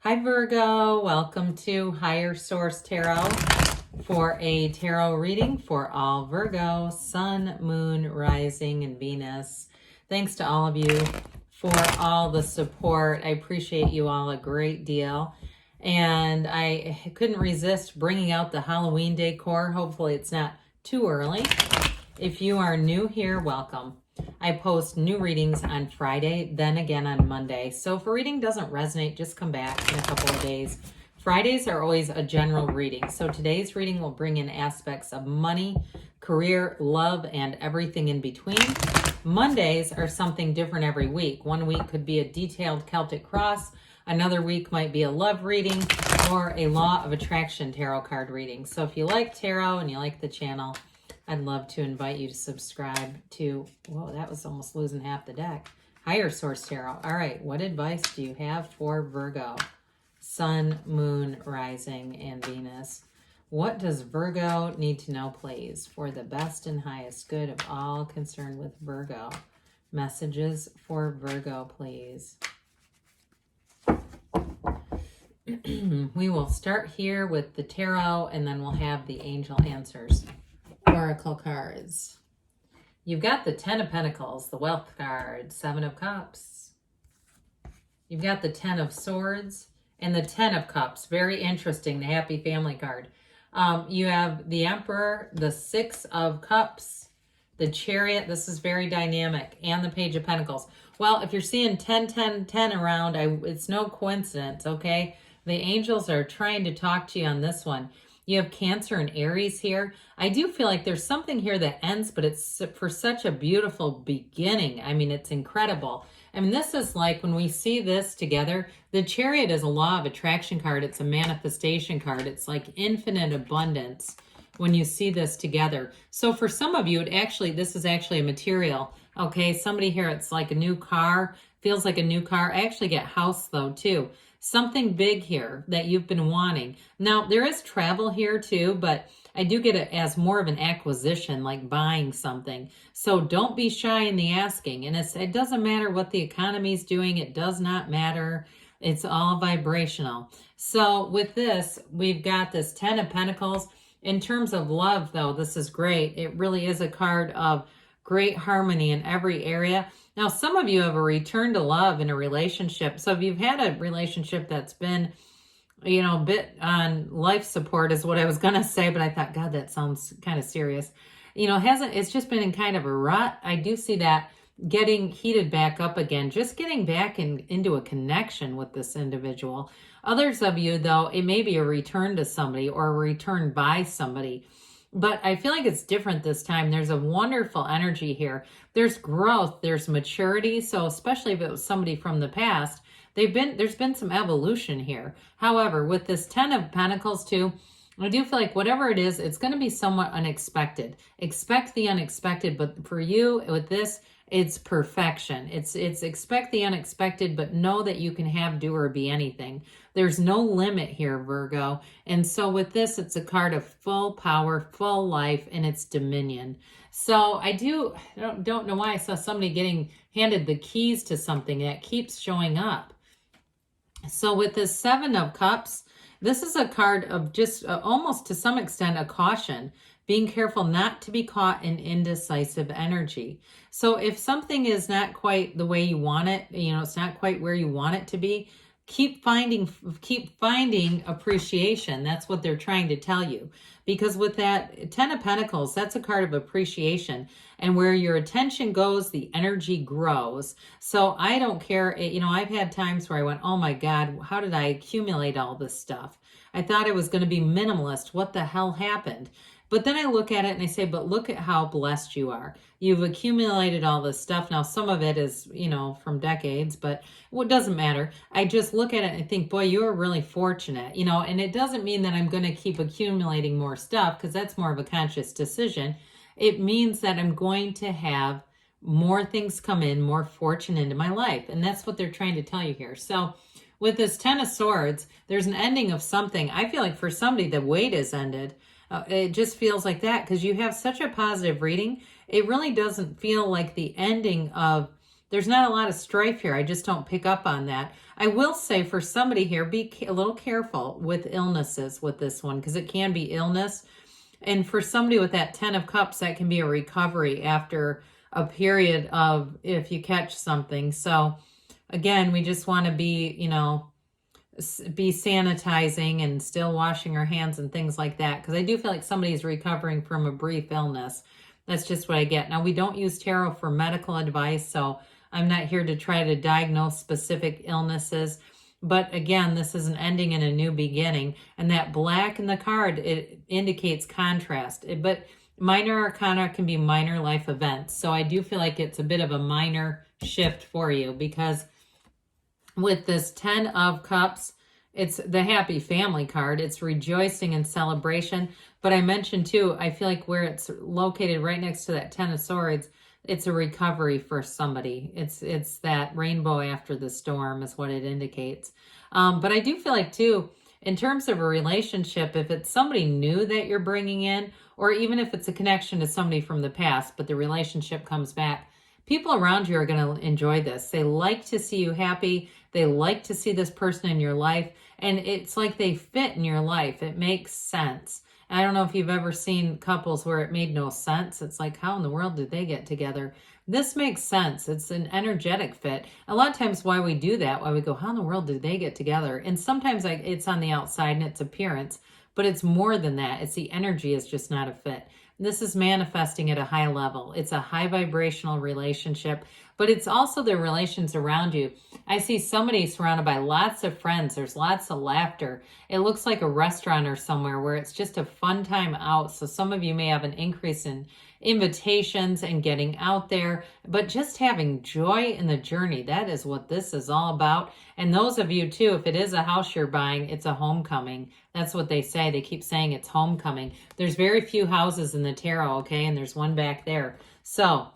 Hi Virgo, welcome to Higher Source Tarot for a tarot reading for all Virgo, Sun, Moon, Rising, and Venus. Thanks to all of you for all the support. I appreciate you all a great deal. And I couldn't resist bringing out the Halloween decor. Hopefully it's not too early. If you are new here, welcome. I post new readings on Friday, then again on Monday. So if a reading doesn't resonate, just come back in a couple of days. Fridays are always a general reading. So today's reading will bring in aspects of money, career, love, and everything in between. Mondays are something different every week. One week could be a detailed Celtic cross. Another week might be a love reading or a law of attraction tarot card reading. So if you like tarot and you like the channel, I'd love to invite you to subscribe to, whoa, that was almost losing half the deck. Higher Source Tarot. All right, what advice do you have for Virgo? Sun, Moon, Rising, and Venus. What does Virgo need to know, please, for the best and highest good of all concerned with Virgo? Messages for Virgo, please. We will start here with the tarot, and then we'll have the angel answers. Oracle cards. You've got the Ten of Pentacles, the Wealth card, Seven of Cups. You've got the Ten of Swords and the Ten of Cups. Very interesting, the Happy Family card. You have the Emperor, the Six of Cups, the Chariot. This is very dynamic. And the Page of Pentacles. Well, if you're seeing 10, 10, 10 around, it's no coincidence, okay? The angels are trying to talk to you on this one. You have Cancer and Aries here. I do feel like there's something here that ends, but it's for such a beautiful beginning. I mean, it's incredible. I mean, this is like when we see this together, the Chariot is a law of attraction card. It's a manifestation card. It's like infinite abundance when you see this together. So for some of you, this is actually a material. Okay, somebody here, it's like a new car, feels like a new car. I actually get house though too. Something big here that you've been wanting. Now, there is travel here too, but I do get it as more of an acquisition, like buying something. So don't be shy in the asking. And it doesn't matter what the economy's doing. It does not matter. It's all vibrational. So with this, we've got this Ten of Pentacles. In terms of love, though, this is great. It really is a card of great harmony in every area. Now, some of you have a return to love in a relationship. So if you've had a relationship that's been, a bit on life support is what I was going to say, but I thought, God, that sounds kind of serious. It's just been in kind of a rut. I do see that getting heated back up again, just getting back into a connection with this individual. Others of you, though, it may be a return to somebody or a return by somebody. But I feel like it's different this time. There's a wonderful energy here. There's growth, there's maturity. So especially if it was somebody from the past, there's been some evolution here. However, with this Ten of Pentacles too, I do feel like whatever it is, it's going to be somewhat unexpected. Expect the unexpected, but for you with this, it's perfection. It's expect the unexpected, but know that you can have, do, or be anything. There's no limit here, Virgo. And so with this, it's a card of full power, full life, and it's dominion. So I don't know why I saw somebody getting handed the keys to something that keeps showing up. So with this Seven of Cups, this is a card of just almost to some extent a caution. Being careful not to be caught in indecisive energy. So if something is not quite the way you want it, it's not quite where you want it to be, keep finding appreciation. That's what they're trying to tell you. Because with that Ten of Pentacles, that's a card of appreciation. And where your attention goes, the energy grows. So I don't care. I've had times where I went, oh my God, how did I accumulate all this stuff? I thought it was going to be minimalist. What the hell happened? But then I look at it and I say, but look at how blessed you are. You've accumulated all this stuff. Now, some of it is, from decades, but it doesn't matter. I just look at it and I think, boy, you are really fortunate, and it doesn't mean that I'm going to keep accumulating more stuff because that's more of a conscious decision. It means that I'm going to have more things come in, more fortune into my life. And that's what they're trying to tell you here. So with this Ten of Swords, there's an ending of something. I feel like for somebody, the wait is ended. It just feels like that because you have such a positive reading. It really doesn't feel like the ending of there's not a lot of strife here. I just don't pick up on that. I will say for somebody here, be a little careful with illnesses with this one, because it can be illness. And for somebody with that 10 of Cups, that can be a recovery after a period of, if you catch something. So again, we just want to be, you know, be sanitizing and still washing our hands and things like that, because I do feel like somebody's recovering from a brief illness. That's just what I get. Now, we don't use tarot for medical advice, so I'm not here to try to diagnose specific illnesses. But again, this is an ending and a new beginning. And that black in the card, it indicates contrast. But minor arcana can be minor life events. So I do feel like it's a bit of a minor shift for you, because with this 10 of Cups, it's the happy family card. It's rejoicing and celebration. But I mentioned too, I feel like where it's located right next to that 10 of Swords, it's a recovery for somebody. It's that rainbow after the storm is what it indicates. But I do feel like too, in terms of a relationship, if it's somebody new that you're bringing in, or even if it's a connection to somebody from the past, but the relationship comes back, people around you are going to enjoy this. They like to see you happy. They like to see this person in your life. And it's like they fit in your life. It makes sense. I don't know if you've ever seen couples where it made no sense. It's like, how in the world did they get together? This makes sense. It's an energetic fit. A lot of times why we do that, why we go, how in the world did they get together? And sometimes it's on the outside and its appearance, but it's more than that. It's the energy is just not a fit. This is manifesting at a high level. It's a high vibrational relationship, but it's also the relations around you. I see somebody surrounded by lots of friends. There's lots of laughter. It looks like a restaurant or somewhere where it's just a fun time out. So some of you may have an increase in invitations and getting out there, but just having joy in the journey. That is what this is all about. And those of you too, if it is a house you're buying, it's a homecoming. That's what they say. They keep saying it's homecoming. There's very few houses in the tarot, okay? And there's one back there. So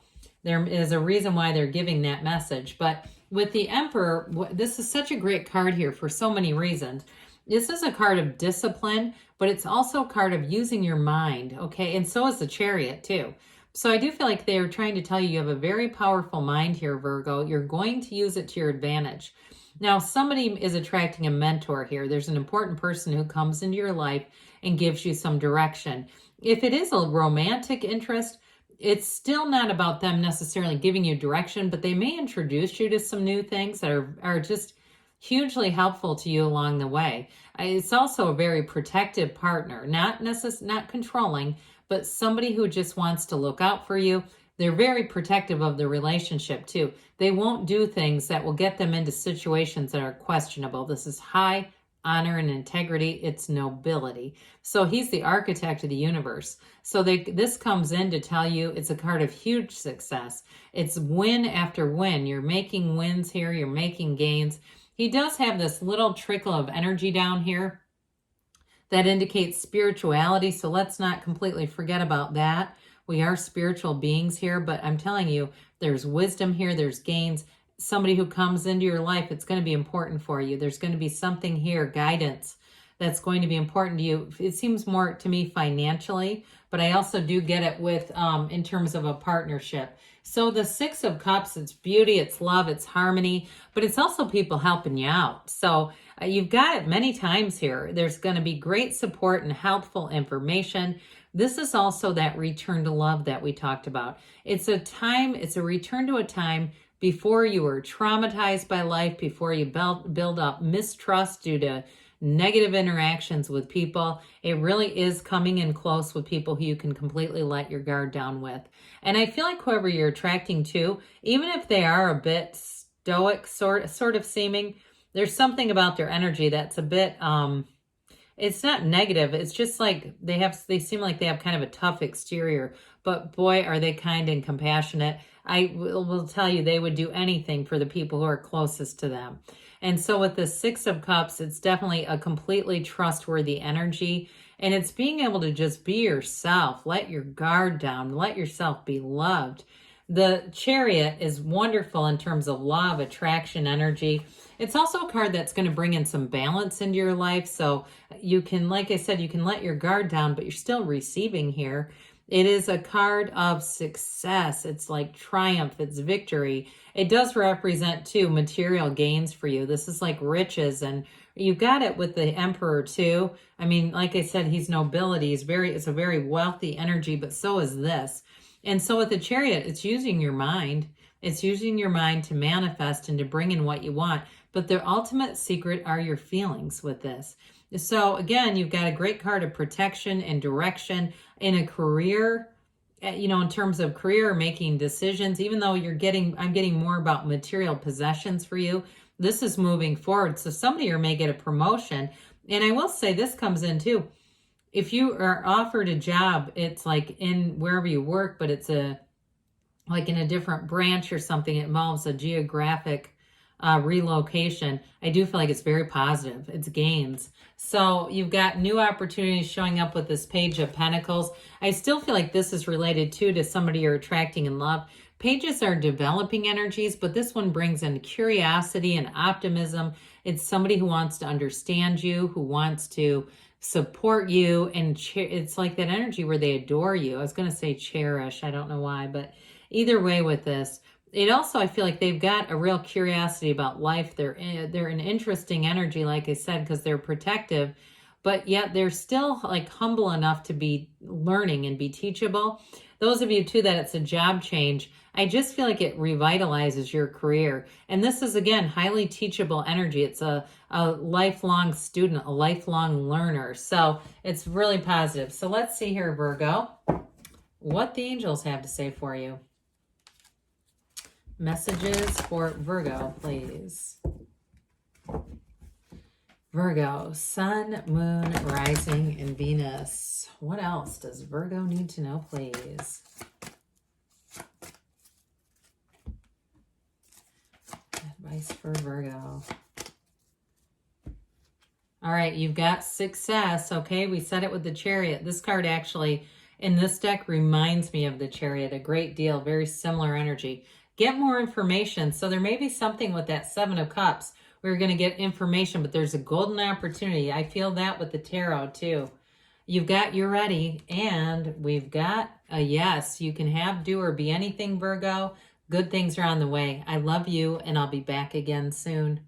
there is a reason why they're giving that message. But with the Emperor, this is such a great card here for so many reasons. This is a card of discipline, but it's also a card of using your mind, okay? And so is the Chariot too. So I do feel like they're trying to tell you have a very powerful mind here, Virgo. You're going to use it to your advantage. Now, somebody is attracting a mentor here. There's an important person who comes into your life and gives you some direction. If it is a romantic interest, it's still not about them necessarily giving you direction, but they may introduce you to some new things that are just hugely helpful to you along the way. It's also a very protective partner, not controlling, but somebody who just wants to look out for you. They're very protective of the relationship too. They won't do things that will get them into situations that are questionable. This is high honor and integrity. It's nobility. So he's the architect of the universe. So this comes in to tell you it's a card of huge success. It's win after win. You're making wins here. You're making gains. He does have this little trickle of energy down here that indicates spirituality. So let's not completely forget about that. We are spiritual beings here, but I'm telling you, there's wisdom here. There's gains. Somebody who comes into your life, it's going to be important for you. There's going to be something here, guidance, that's going to be important to you. It seems more to me financially, but I also do get it with in terms of a partnership. So the Six of Cups, it's beauty, it's love, it's harmony, but it's also people helping you out. So you've got it many times here. There's going to be great support and helpful information. This is also that return to love that we talked about. It's a return to a time before you were traumatized by life, before you build up mistrust due to negative interactions with people. It really is coming in close with people who you can completely let your guard down with. And I feel like whoever you're attracting to, even if they are a bit stoic, sort of seeming, there's something about their energy that's a bit, it's not negative. It's just like they seem like they have kind of a tough exterior, but boy, are they kind and compassionate. I will tell you, they would do anything for the people who are closest to them. And so with the Six of Cups, it's definitely a completely trustworthy energy. And it's being able to just be yourself, let your guard down, let yourself be loved. The Chariot is wonderful in terms of law of attraction energy. It's also a card that's going to bring in some balance into your life. So you can, like I said, you can let your guard down, but you're still receiving here. It is a card of success. It's like triumph. It's victory. It does represent, too, material gains for you. This is like riches, and you got it with the Emperor, too. I mean, like I said, he's nobility. It's a very wealthy energy, but so is this. And so with the Chariot, it's using your mind. It's using your mind to manifest and to bring in what you want. But the ultimate secret are your feelings with this. So again, you've got a great card of protection and direction in a career, in terms of career, making decisions, even though I'm getting more about material possessions for you. This is moving forward. So some of you may get a promotion. And I will say this comes in too. If you are offered a job, it's like in wherever you work, but it's like in a different branch or something. It involves a geographic relocation. I do feel like it's very positive. It's gains. So you've got new opportunities showing up with this Page of Pentacles. I still feel like this is related too to somebody you're attracting in love. Pages are developing energies, but this one brings in curiosity and optimism. It's somebody who wants to understand you, who wants to support you, and it's like that energy where they adore you. I was going to say cherish. I don't know why, but either way with this, it also, I feel like they've got a real curiosity about life. They're an interesting energy, like I said, because they're protective, but yet they're still like humble enough to be learning and be teachable. Those of you too that it's a job change, I just feel like it revitalizes your career. And this is, again, highly teachable energy. It's a lifelong student, a lifelong learner. So it's really positive. So let's see here, Virgo, what the angels have to say for you. Messages for Virgo, please. Virgo, Sun, Moon, Rising, and Venus. What else does Virgo need to know, please? Advice for Virgo. All right, you've got success, okay? We said it with the Chariot. This card actually, in this deck, reminds me of the Chariot a great deal. Very similar energy. Get more information. So there may be something with that Seven of Cups. We're going to get information, but there's a golden opportunity. I feel that with the tarot too. You've got you're ready, and we've got a yes. You can have, do, or be anything, Virgo. Good things are on the way. I love you, and I'll be back again soon.